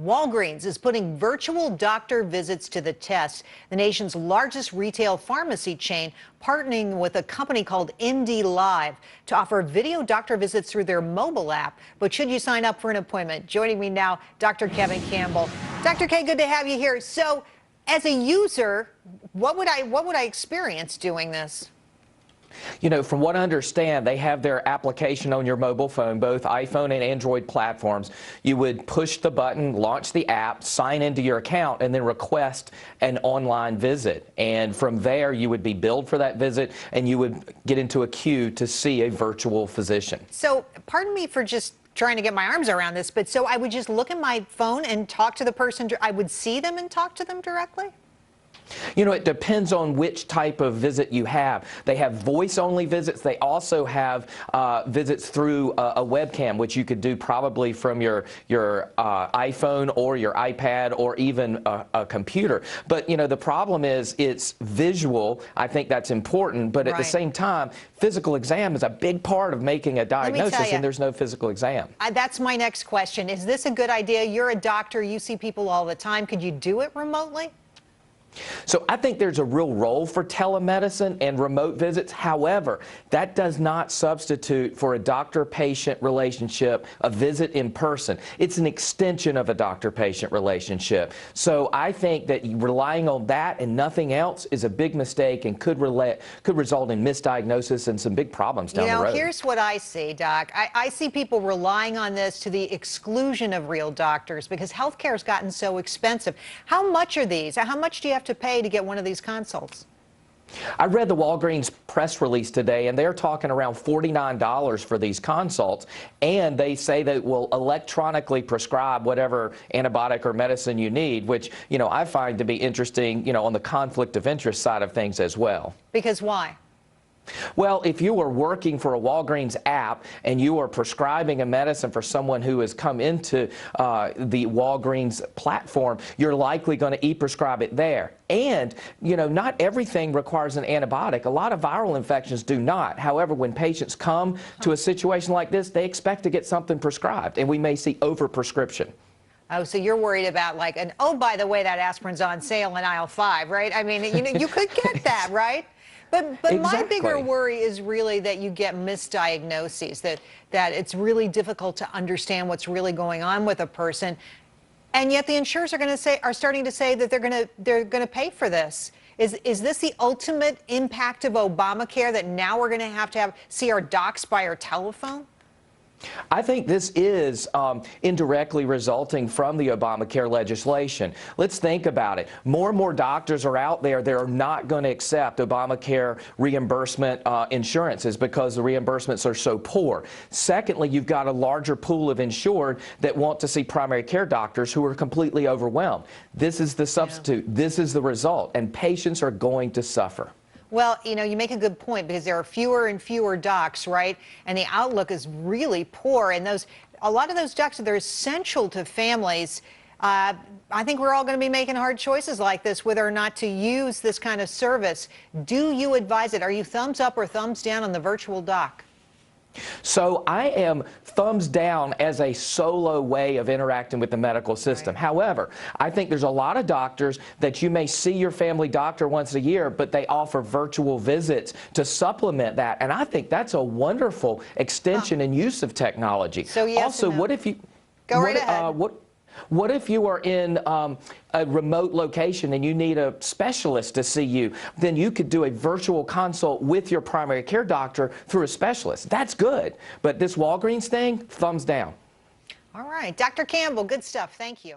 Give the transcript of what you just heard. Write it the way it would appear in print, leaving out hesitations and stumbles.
Walgreens is putting virtual doctor visits to the test. The nation's largest retail pharmacy chain partnering with a company called Indy Live to offer video doctor visits through their mobile app. But should you sign up for an appointment? Joining me now, Dr. Kevin Campbell. Dr. K, good to have you here. So, as a user, what would I experience doing this? You know, from what I understand, they have their application on your mobile phone, both iPhone and Android platforms. You would push the button, launch the app, sign into your account, and then request an online visit. And from there, you would be billed for that visit, and you would get into a queue to see a virtual physician. So, pardon me for just trying to get my arms around this, but so I would just look at my phone and talk to the person. I would see them and talk to them directly? You know, it depends on which type of visit you have. They have voice-only visits. They also have visits through a webcam, which you could do probably from your iPhone or your iPad or even a computer. But, you know, the problem is it's visual. I think that's important. But at the same time, physical exam is a big part of making a diagnosis, and there's no physical exam. That's my next question. Is this a good idea? You're a doctor. You see people all the time. Could you do it remotely? So I think there's a real role for telemedicine and remote visits. However, that does not substitute for a doctor-patient relationship, a visit in person. It's an extension of a doctor-patient relationship. So I think that relying on that and nothing else is a big mistake and could result in misdiagnosis and some big problems down the road. Here's what I see, Doc. I see people relying on this to the exclusion of real doctors because healthcare has gotten so expensive. How much are these? How much do you have to pay to get one of these consults? I read the Walgreens press release today, and they're talking around $49 for these consults, and they say they will electronically prescribe whatever antibiotic or medicine you need, which, you know, I find to be interesting, you know, on the conflict of interest side of things as well. Because why? Well, if you are working for a Walgreens app and you are prescribing a medicine for someone who has come into the Walgreens platform, you're likely going to e-prescribe it there. And, you know, not everything requires an antibiotic. A lot of viral infections do not. However, when patients come to a situation like this, they expect to get something prescribed, and we may see overprescription. Oh, so you're worried about like, oh, by the way, that aspirine's on sale in aisle 5, right? I mean, you know, you could get that, right? But Exactly. My bigger worry is really that you get misdiagnoses, that it's really difficult to understand what's really going on with a person, and yet the insurers are starting to say that they're gonna pay for this. Is this the ultimate impact of Obamacare, that now we're gonna have to see our docs by our telephone? I think this is indirectly resulting from the Obamacare legislation. Let's think about it. More and more doctors are out there that are not going to accept Obamacare reimbursement insurances because the reimbursements are so poor. Secondly, you've got a larger pool of insured that want to see primary care doctors who are completely overwhelmed. This is the substitute. Yeah. This is the result, and patients are going to suffer. Well, you know, you make a good point because there are fewer and fewer docs, right? And the outlook is really poor. And a lot of those docs, they're essential to families. I think we're all going to be making hard choices like this, whether or not to use this kind of service. Do you advise it? Are you thumbs up or thumbs down on the virtual doc? So I am thumbs down as a solo way of interacting with the medical system. Right. However, I think there's a lot of doctors that you may see your family doctor once a year, but they offer virtual visits to supplement that. And I think that's a wonderful extension and use of technology. So yes also, what if you... Go right ahead. What if you are in a remote location and you need a specialist to see you? Then you could do a virtual consult with your primary care doctor through a specialist. That's good. But this Walgreens thing, thumbs down. All right. Dr. Campbell, good stuff. Thank you.